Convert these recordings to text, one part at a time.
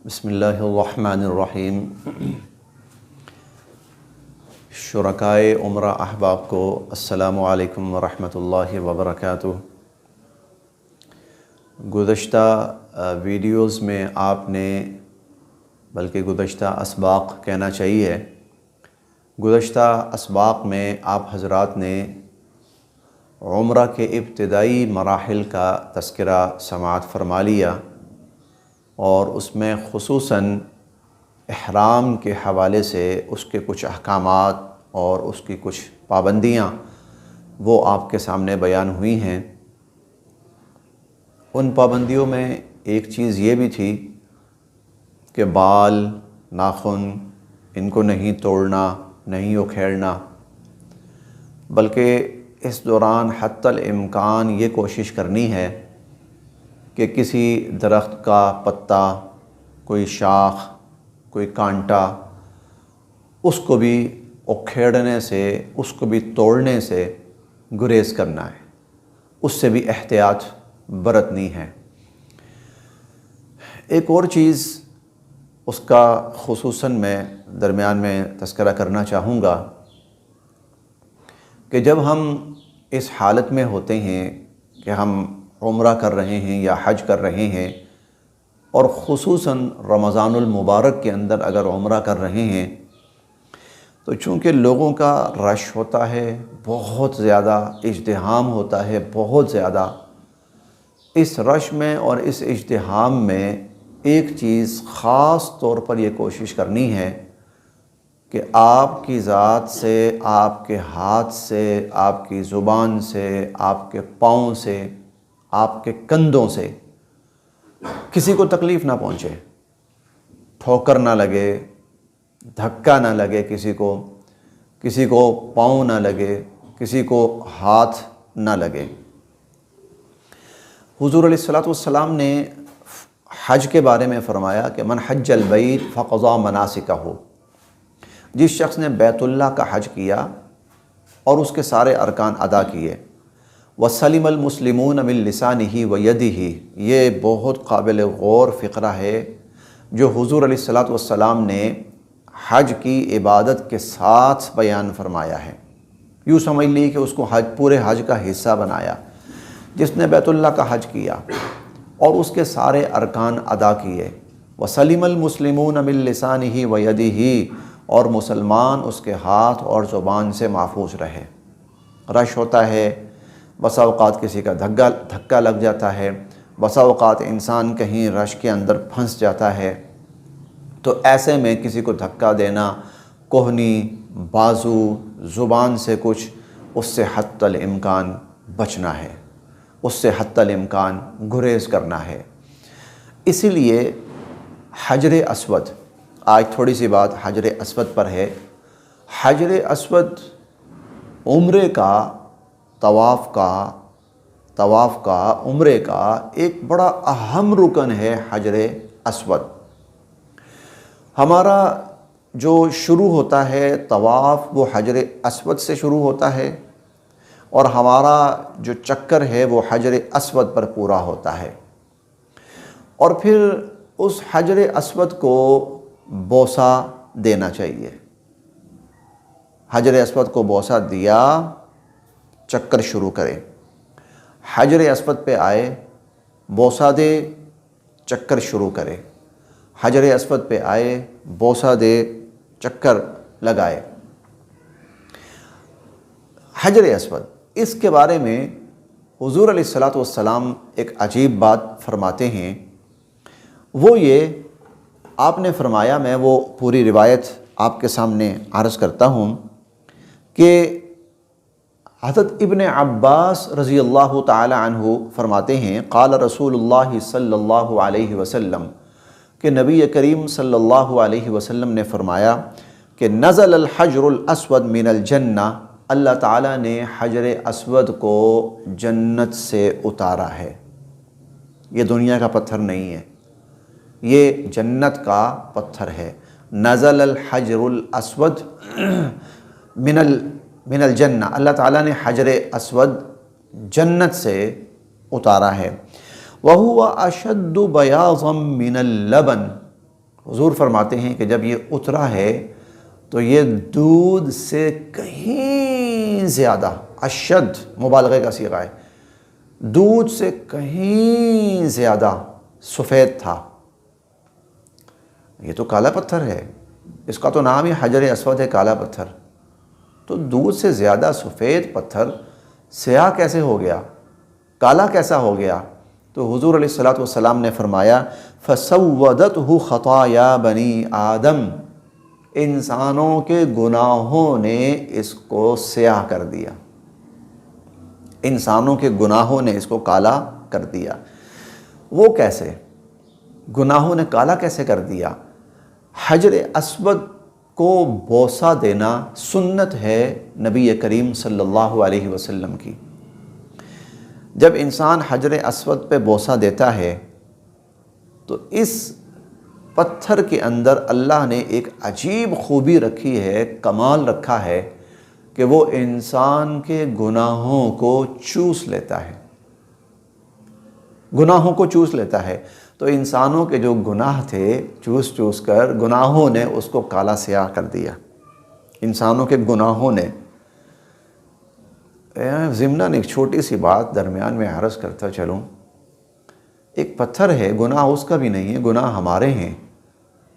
بسم اللہ الرحمن الرحیم۔ شرکائے عمرہ احباب کو السلام علیکم ورحمۃ اللہ وبرکاتہ۔ گزشتہ ویڈیوز میں آپ نے، بلکہ گزشتہ اسباق کہنا چاہیے، گزشتہ اسباق میں آپ حضرات نے عمرہ کے ابتدائی مراحل کا تذکرہ سماعت فرما لیا، اور اس میں خصوصاً احرام کے حوالے سے اس کے کچھ احکامات اور اس کی کچھ پابندیاں وہ آپ کے سامنے بیان ہوئی ہیں۔ ان پابندیوں میں ایک چیز یہ بھی تھی کہ بال، ناخن ان کو نہیں توڑنا، نہیں اکھیڑنا، بلکہ اس دوران حتی الامکان یہ کوشش کرنی ہے کہ کسی درخت کا پتا، کوئی شاخ، کوئی کانٹا، اس کو بھی اکھیڑنے سے، اس کو بھی توڑنے سے گریز کرنا ہے، اس سے بھی احتیاط برتنی ہے۔ ایک اور چیز اس کا خصوصاً میں درمیان میں تذکرہ کرنا چاہوں گا کہ جب ہم اس حالت میں ہوتے ہیں کہ ہم عمرہ کر رہے ہیں یا حج کر رہے ہیں، اور خصوصاً رمضان المبارک کے اندر اگر عمرہ کر رہے ہیں، تو چونکہ لوگوں کا رش ہوتا ہے، بہت زیادہ ازدحام ہوتا ہے، بہت زیادہ، اس رش میں اور اس ازدحام میں ایک چیز خاص طور پر یہ کوشش کرنی ہے کہ آپ کی ذات سے، آپ کے ہاتھ سے، آپ کی زبان سے، آپ کے پاؤں سے، آپ کے کندھوں سے کسی کو تکلیف نہ پہنچے، ٹھوکر نہ لگے، دھکا نہ لگے، کسی کو پاؤں نہ لگے، کسی کو ہاتھ نہ لگے۔ حضور علیہ الصلوۃ والسلام نے حج کے بارے میں فرمایا کہ من حج البیت فقضى مناسکہ، جس شخص نے بیت اللہ کا حج کیا اور اس کے سارے ارکان ادا کیے، وسلم المسلمون من لسانہ ویدہ، یہ بہت قابل غور فقرہ ہے جو حضور علیہ الصلوۃ والسلام نے حج کی عبادت کے ساتھ بیان فرمایا ہے۔ یوں سمجھ لی کہ اس کو پورے حج کا حصہ بنایا۔ جس نے بیت اللہ کا حج کیا اور اس کے سارے ارکان ادا کیے، وسلم المسلمون من لسانہ ویدہ، اور مسلمان اس کے ہاتھ اور زبان سے محفوظ رہے۔ رش ہوتا ہے، بسا اوقات کسی کا دھکا لگ جاتا ہے، بسا اوقات انسان کہیں رش کے اندر پھنس جاتا ہے، تو ایسے میں کسی کو دھکا دینا، کوہنی، بازو، زبان سے کچھ، اس سے حتی الامکان بچنا ہے، اس سے حتی الامکان گریز کرنا ہے۔ اسی لیے حجر اسود، آج تھوڑی سی بات حجر اسود پر ہے۔ حجر اسود عمرے کا، طواف کا عمرے کا ایک بڑا اہم رکن ہے۔ حجر اسود ہمارا جو شروع ہوتا ہے طواف، وہ حجر اسود سے شروع ہوتا ہے، اور ہمارا جو چکر ہے وہ حجر اسود پر پورا ہوتا ہے، اور پھر اس حجر اسود کو بوسہ دینا چاہیے۔ حجر اسود کو بوسہ دیا، چکر شروع کرے، حجر اسود پہ آئے، بوسہ دے، چکر شروع کرے، حجر اسود پہ آئے، بوسہ دے، چکر لگائے۔ حجر اسود، اس کے بارے میں حضور علیہ الصلوۃ والسلام ایک عجیب بات فرماتے ہیں، وہ یہ آپ نے فرمایا، میں وہ پوری روایت آپ کے سامنے عرض کرتا ہوں کہ حضرت ابن عباس رضی اللہ تعالی عنہ فرماتے ہیں، قال رسول اللہ صلی اللہ علیہ وسلم، کہ نبی کریم صلی اللہ علیہ وسلم نے فرمایا کہ نزل الحجر الاسود من الجنہ، اللہ تعالیٰ نے حجر اسود کو جنت سے اتارا ہے۔ یہ دنیا کا پتھر نہیں ہے، یہ جنت کا پتھر ہے۔ نزل الحجر الاسود من الجنہ، اللہ تعالیٰ نے حجر اسود جنت سے اتارا ہے۔ وَهُوَ أَشَدُّ بَيَاضًا مِّنَ اللَّبَنِ، حضور فرماتے ہیں کہ جب یہ اترا ہے تو یہ دودھ سے کہیں زیادہ، اشد مبالغے کا صیغہ ہے، دودھ سے کہیں زیادہ سفید تھا۔ یہ تو کالا پتھر ہے، اس کا تو نام ہی حجر اسود ہے، کالا پتھر۔ تو دودھ سے زیادہ سفید پتھر سیاہ کیسے ہو گیا، کالا کیسا ہو گیا؟ تو حضور علیہ الصلوۃ والسلام نے فرمایا فَسَوَّدَتْهُ خَطَايَا بَنِي آدم، انسانوں کے گناہوں نے اس کو سیاہ کر دیا، انسانوں کے گناہوں نے اس کو کالا کر دیا۔ وہ کیسے؟ گناہوں نے کالا کیسے کر دیا؟ حجر اسود کو بوسہ دینا سنت ہے نبی کریم صلی اللہ علیہ وسلم کی۔ جب انسان حجر اسود پہ بوسہ دیتا ہے تو اس پتھر کے اندر اللہ نے ایک عجیب خوبی رکھی ہے، کمال رکھا ہے کہ وہ انسان کے گناہوں کو چوس لیتا ہے، گناہوں کو چوس لیتا ہے۔ تو انسانوں کے جو گناہ تھے چوس چوس کر گناہوں نے اس کو کالا سیاہ کر دیا، انسانوں کے گناہوں نے۔ ضمناً ایک چھوٹی سی بات درمیان میں عرض کرتا چلوں، ایک پتھر ہے، گناہ اس کا بھی نہیں ہے، گناہ ہمارے ہیں،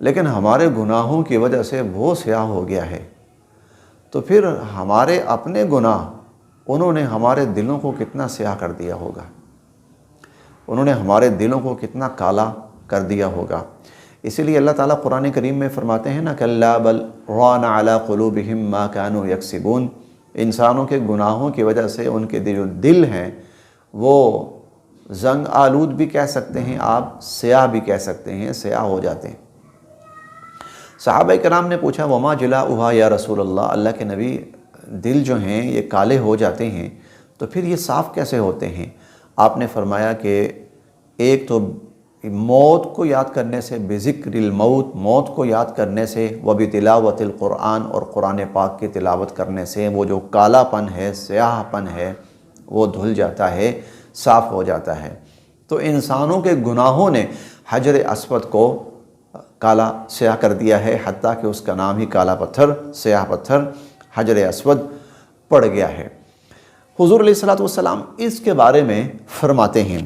لیکن ہمارے گناہوں کی وجہ سے وہ سیاہ ہو گیا ہے، تو پھر ہمارے اپنے گناہ انہوں نے ہمارے دلوں کو کتنا سیاہ کر دیا ہوگا، انہوں نے ہمارے دلوں کو کتنا کالا کر دیا ہوگا۔ اسی لیے اللہ تعالیٰ قرآن کریم میں فرماتے ہیں نا کَلَّا بَلْ رَانَ عَلَىٰ قُلُوبِهِمْ مَا كَانُوا يَكْسِبُونَ، انسانوں کے گناہوں کی وجہ سے ان کے جو دل ہیں وہ زنگ آلود بھی کہہ سکتے ہیں آپ، سیاہ بھی کہہ سکتے ہیں، سیاہ ہو جاتے ہیں۔ صحابہ کرام نے پوچھا وما جلاؤہا یا رسول اللہ، اللہ کے نبی دل جو ہیں یہ کالے ہو جاتے ہیں تو پھر یہ صاف کیسے ہوتے ہیں؟ آپ نے فرمایا کہ ایک تو موت کو یاد کرنے سے، بذکر الموت، موت کو یاد کرنے سے، وبتلاوت القرآن، اور قرآن پاک کی تلاوت کرنے سے وہ جو کالا پن ہے، سیاہ پن ہے، وہ دھل جاتا ہے، صاف ہو جاتا ہے۔ تو انسانوں کے گناہوں نے حجر اسود کو کالا سیاہ کر دیا ہے، حتیٰ کہ اس کا نام ہی کالا پتھر، سیاہ پتھر حجر اسود پڑ گیا ہے۔ حضور علیہ الصلوۃ والسلام اس کے بارے میں فرماتے ہیں،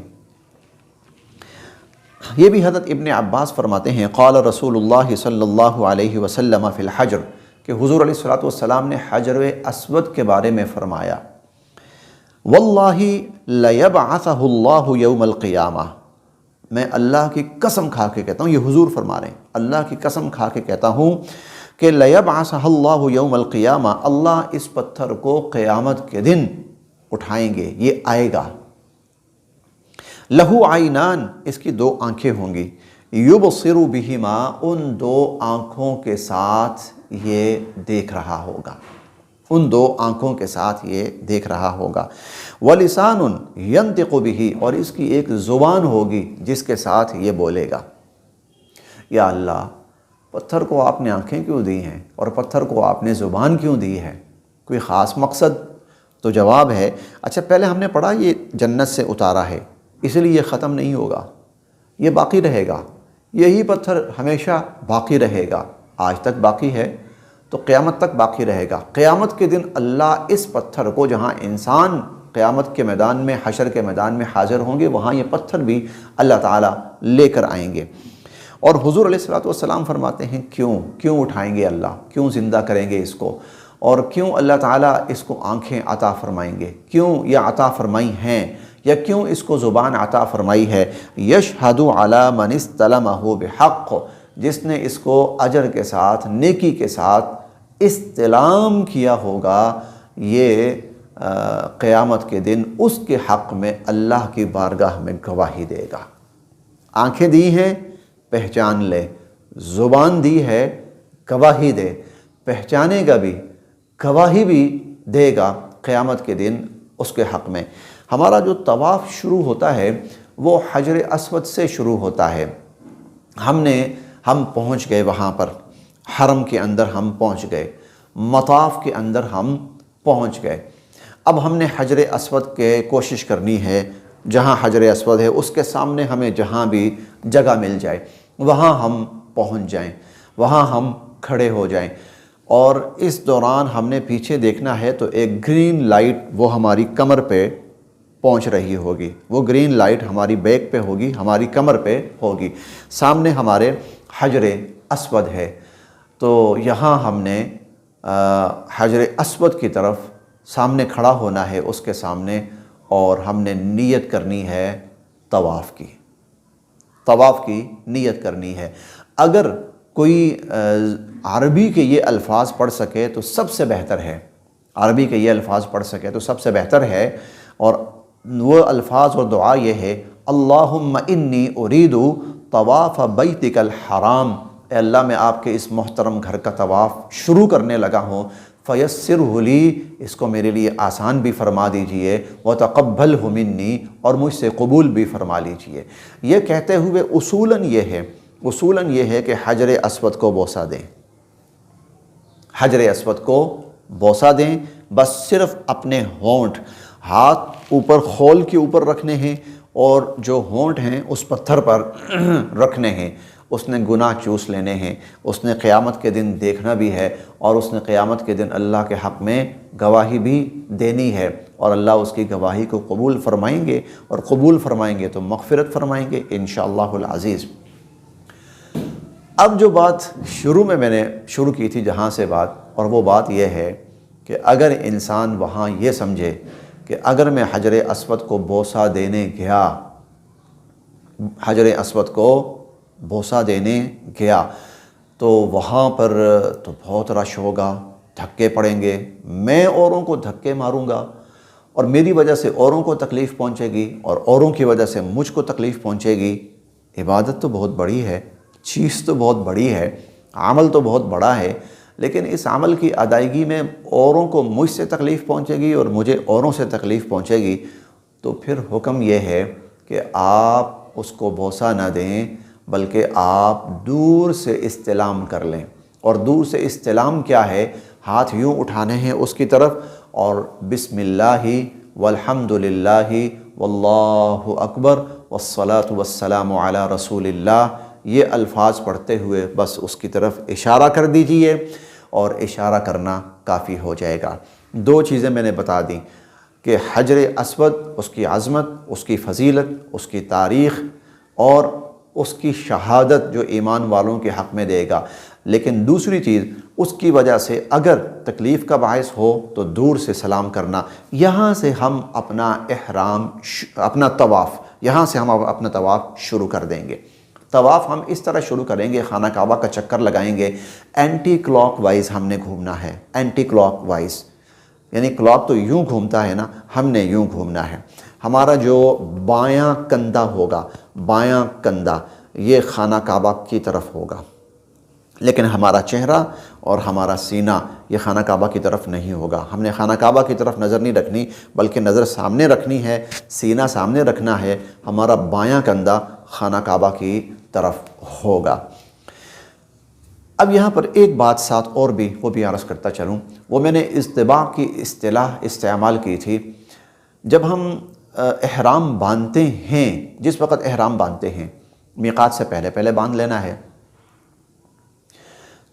یہ بھی حضرت ابن عباس فرماتے ہیں قال رسول اللہ صلی اللہ علیہ وسلم فی الحجر، کہ حضور علیہ الصلوۃ والسلام نے حجر اسود کے بارے میں فرمایا واللہ لیبعثہ اللہ یوم القیامہ، میں اللہ کی قسم کھا کے کہتا ہوں، یہ حضور فرما رہے ہیں، اللہ کی قسم کھا کے کہتا ہوں کہ لیبعثہ اللہ یوم القیامہ، اللہ اس پتھر کو قیامت کے دن اٹھائیں گے، یہ آئے گا۔ لہو عینان، اس کی دو آنکھیں ہوں گی، یبصر بہما، ان دو آنکھوں کے ساتھ یہ دیکھ رہا ہوگا، ان دو آنکھوں کے ساتھ یہ دیکھ رہا ہوگا۔ ولسان ینطق بہ، اور اس کی ایک زبان ہوگی جس کے ساتھ یہ بولے گا۔ یا اللہ، پتھر کو آپ نے آنکھیں کیوں دی ہیں اور پتھر کو آپ نے زبان کیوں دی ہے؟ کوئی خاص مقصد؟ تو جواب ہے، اچھا پہلے ہم نے پڑھا یہ جنت سے اتارا ہے، اس لیے یہ ختم نہیں ہوگا، یہ باقی رہے گا، یہی پتھر ہمیشہ باقی رہے گا، آج تک باقی ہے تو قیامت تک باقی رہے گا۔ قیامت کے دن اللہ اس پتھر کو، جہاں انسان قیامت کے میدان میں، حشر کے میدان میں حاضر ہوں گے، وہاں یہ پتھر بھی اللہ تعالیٰ لے کر آئیں گے۔ اور حضور علیہ الصلوۃ والسلام فرماتے ہیں کیوں اٹھائیں گے اللہ، کیوں زندہ کریں گے اس کو، اور کیوں اللہ تعالیٰ اس کو آنکھیں عطا فرمائیں گے، کیوں یہ عطا فرمائی ہیں، یا کیوں اس کو زبان عطا فرمائی ہے؟ یشہد علی من استلمہ بحق، جس نے اس کو اجر کے ساتھ، نیکی کے ساتھ استلام کیا ہوگا، یہ قیامت کے دن اس کے حق میں اللہ کی بارگاہ میں گواہی دے گا۔ آنکھیں دی ہیں، پہچان لے، زبان دی ہے، گواہی دے، پہچانے گا بھی، گواہی بھی دے گا قیامت کے دن اس کے حق میں۔ ہمارا جو طواف شروع ہوتا ہے وہ حجر اسود سے شروع ہوتا ہے۔ ہم پہنچ گئے وہاں پر، حرم کے اندر ہم پہنچ گئے، مطاف کے اندر ہم پہنچ گئے۔ اب ہم نے حجر اسود کے کوشش کرنی ہے، جہاں حجر اسود ہے اس کے سامنے ہمیں جہاں بھی جگہ مل جائے وہاں ہم پہنچ جائیں، وہاں ہم کھڑے ہو جائیں، اور اس دوران ہم نے پیچھے دیکھنا ہے تو ایک گرین لائٹ وہ ہماری کمر پہ پہنچ رہی ہوگی، وہ گرین لائٹ ہماری بیک پہ ہوگی، ہماری کمر پہ ہوگی، سامنے ہمارے حجر اسود ہے، تو یہاں ہم نے حجر اسود کی طرف سامنے کھڑا ہونا ہے اس کے سامنے، اور ہم نے نیت کرنی ہے طواف کی نیت کرنی ہے۔ اگر کوئی عربی کے یہ الفاظ پڑھ سکے تو سب سے بہتر ہے، عربی کے یہ الفاظ پڑھ سکے تو سب سے بہتر ہے، اور وہ الفاظ اور دعا یہ ہے، اللہم انی ارید طواف بیتک الحرام، اے اللہ میں آپ کے اس محترم گھر کا طواف شروع کرنے لگا ہوں، فیسرہ لی، اس کو میرے لیے آسان بھی فرما دیجئے، وتقبلہ منی، اور مجھ سے قبول بھی فرما لیجئے۔ یہ کہتے ہوئے اصولاً یہ ہے کہ حجر اسود کو بوسہ دیں، حجر اسود کو بوسہ دیں، بس صرف اپنے ہونٹ، ہاتھ اوپر خول کے اوپر رکھنے ہیں، اور جو ہونٹ ہیں اس پتھر پر رکھنے ہیں۔ اس نے گناہ چوس لینے ہیں، اس نے قیامت کے دن دیکھنا بھی ہے، اور اس نے قیامت کے دن اللہ کے حق میں گواہی بھی دینی ہے، اور اللہ اس کی گواہی کو قبول فرمائیں گے، اور قبول فرمائیں گے تو مغفرت فرمائیں گے انشاءاللہ العزیز۔ اب جو بات شروع میں نے شروع کی تھی جہاں سے بات، اور وہ بات یہ ہے کہ اگر انسان وہاں یہ سمجھے کہ اگر میں حجر اسود کو بوسہ دینے گیا، حجر اسود کو بوسہ دینے گیا تو وہاں پر تو بہت رش ہوگا، دھکے پڑیں گے، میں اوروں کو دھکے ماروں گا، اور میری وجہ سے اوروں کو تکلیف پہنچے گی، اور اوروں کی وجہ سے مجھ کو تکلیف پہنچے گی۔ عبادت تو بہت بڑی ہے، چیز تو بہت بڑی ہے، عمل تو بہت بڑا ہے، لیکن اس عمل کی ادائیگی میں اوروں کو مجھ سے تکلیف پہنچے گی اور مجھے اوروں سے تکلیف پہنچے گی، تو پھر حکم یہ ہے کہ آپ اس کو بوسہ نہ دیں، بلکہ آپ دور سے استلام کر لیں۔ اور دور سے استلام کیا ہے؟ ہاتھ یوں اٹھانے ہیں اس کی طرف، اور بسم اللہ والحمد للہ واللہ اکبر والصلاة والسلام علی رسول اللہ، یہ الفاظ پڑھتے ہوئے بس اس کی طرف اشارہ کر دیجئے، اور اشارہ کرنا کافی ہو جائے گا۔ دو چیزیں میں نے بتا دیں کہ حجر اسود، اس کی عظمت، اس کی فضیلت، اس کی تاریخ، اور اس کی شہادت جو ایمان والوں کے حق میں دے گا، لیکن دوسری چیز اس کی وجہ سے اگر تکلیف کا باعث ہو تو دور سے سلام کرنا۔ یہاں سے ہم اپنا طواف شروع کر دیں گے۔ طواف ہم اس طرح شروع کریں گے، خانہ کعبہ کا چکر لگائیں گے، اینٹی کلاک وائز ہم نے گھومنا ہے، اینٹی کلاک وائز، یعنی کلاک تو یوں گھومتا ہے نا، ہم نے یوں گھومنا ہے۔ ہمارا جو بایاں کندھا ہوگا، بایاں کندھا یہ خانہ کعبہ کی طرف ہوگا، لیکن ہمارا چہرہ اور ہمارا سینہ یہ خانہ کعبہ کی طرف نہیں ہوگا۔ ہم نے خانہ کعبہ کی طرف نظر نہیں رکھنی، بلکہ نظر سامنے رکھنی ہے، سینہ سامنے رکھنا ہے، ہمارا بایاں کندھا خانہ کعبہ کی طرف ہوگا۔ اب یہاں پر ایک بات ساتھ اور بھی وہ بھی عرض کرتا چلوں، وہ میں نے اصطباع کی اصطلاح استعمال کی تھی۔ جب ہم احرام باندھتے ہیں، جس وقت احرام باندھتے ہیں، میقات سے پہلے باندھ لینا ہے،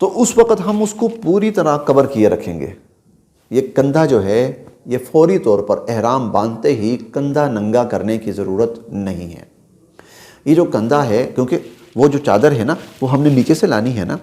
تو اس وقت ہم اس کو پوری طرح کور کیے رکھیں گے۔ یہ کندھا جو ہے یہ فوری طور پر احرام باندھتے ہی کندھا ننگا کرنے کی ضرورت نہیں ہے۔ یہ جو کندھا ہے، کیونکہ وہ جو چادر ہے نا وہ ہم نے نیچے سے لانی ہے نا،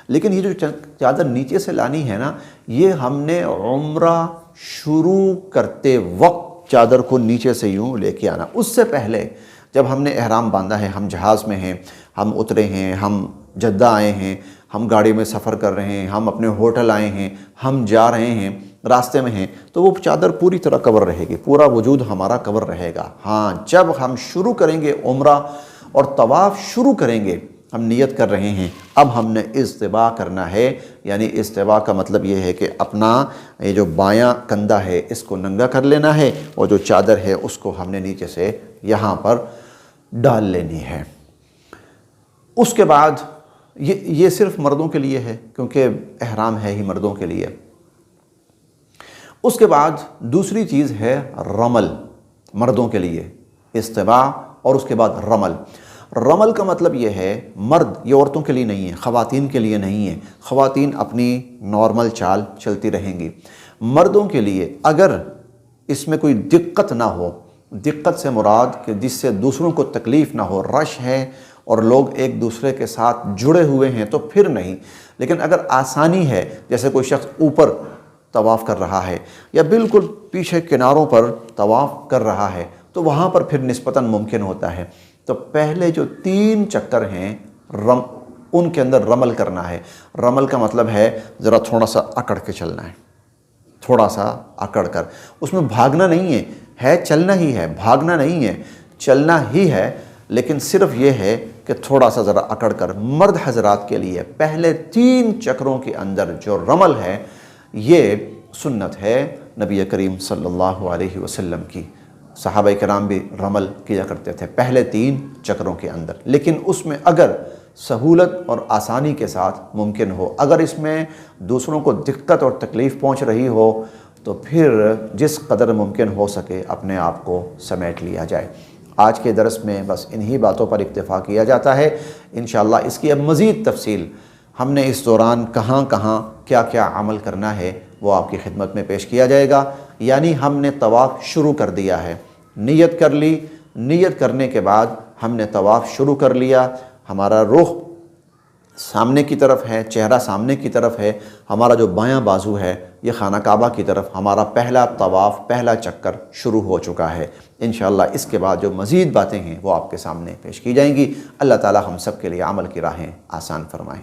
لیکن یہ جو چادر نیچے سے لانی ہے نا، یہ ہم نے عمرہ شروع کرتے وقت چادر کو نیچے سے یوں لے کے آنا۔ اس سے پہلے جب ہم نے احرام باندھا ہے، ہم جہاز میں ہیں، ہم اترے ہیں، ہم جدہ آئے ہیں، ہم گاڑی میں سفر کر رہے ہیں، ہم اپنے ہوٹل آئے ہیں، ہم جا رہے ہیں، راستے میں ہیں، تو وہ چادر پوری طرح کور رہے گی، پورا وجود ہمارا کور رہے گا۔ ہاں، جب ہم شروع کریں گے عمرہ اور طواف شروع کریں گے، ہم نیت کر رہے ہیں، اب ہم نے اصطباع کرنا ہے، یعنی اصطباع کا مطلب یہ ہے کہ اپنا یہ جو بایاں کندھا ہے اس کو ننگا کر لینا ہے، اور جو چادر ہے اس کو ہم نے نیچے سے یہاں پر ڈال لینی ہے۔ اس کے بعد یہ صرف مردوں کے لیے ہے، کیونکہ احرام ہے ہی مردوں کے لیے۔ اس کے بعد دوسری چیز ہے رمل، مردوں کے لیے اصطباع، اور اس کے بعد رمل۔ رمل کا مطلب یہ ہے مرد، یہ عورتوں کے لیے نہیں ہے، خواتین کے لیے نہیں ہے، خواتین اپنی نارمل چال چلتی رہیں گی۔ مردوں کے لیے اگر اس میں کوئی دقت نہ ہو، دقت سے مراد کہ جس سے دوسروں کو تکلیف نہ ہو، رش ہے اور لوگ ایک دوسرے کے ساتھ جڑے ہوئے ہیں تو پھر نہیں، لیکن اگر آسانی ہے، جیسے کوئی شخص اوپر طواف کر رہا ہے یا بالکل پیچھے کناروں پر طواف کر رہا ہے تو وہاں پر پھر نسبتاً ممکن ہوتا ہے۔ تو پہلے جو 3 چکر ہیں ان کے اندر رمل کرنا ہے۔ رمل کا مطلب ہے ذرا تھوڑا سا اکڑ کے چلنا ہے، تھوڑا سا اکڑ کر، اس میں بھاگنا نہیں ہے چلنا ہی ہے، بھاگنا نہیں ہے، چلنا ہی ہے، لیکن صرف یہ ہے کہ تھوڑا سا ذرا اکڑ کر۔ مرد حضرات کے لیے پہلے 3 چکروں کے اندر جو رمل ہے یہ سنت ہے نبی کریم صلی اللہ علیہ وسلم کی۔ صحابہ کرام بھی رمل کیا کرتے تھے پہلے 3 چکروں کے اندر، لیکن اس میں اگر سہولت اور آسانی کے ساتھ ممکن ہو، اگر اس میں دوسروں کو دقت اور تکلیف پہنچ رہی ہو تو پھر جس قدر ممکن ہو سکے اپنے آپ کو سمیٹ لیا جائے۔ آج کے درس میں بس انہی باتوں پر اکتفا کیا جاتا ہے۔ انشاءاللہ اس کی اب مزید تفصیل ہم نے اس دوران کہاں کہاں کیا کیا عمل کرنا ہے وہ آپ کی خدمت میں پیش کیا جائے گا۔ یعنی ہم نے طواف شروع کر دیا ہے، نیت کر لی، نیت کرنے کے بعد ہم نے طواف شروع کر لیا، ہمارا رخ سامنے کی طرف ہے، چہرہ سامنے کی طرف ہے، ہمارا جو بایاں بازو ہے یہ خانہ کعبہ کی طرف، ہمارا پہلا طواف، پہلا چکر شروع ہو چکا ہے۔ انشاءاللہ اس کے بعد جو مزید باتیں ہیں وہ آپ کے سامنے پیش کی جائیں گی۔ اللہ تعالی ہم سب کے لیے عمل کی راہیں آسان فرمائیں۔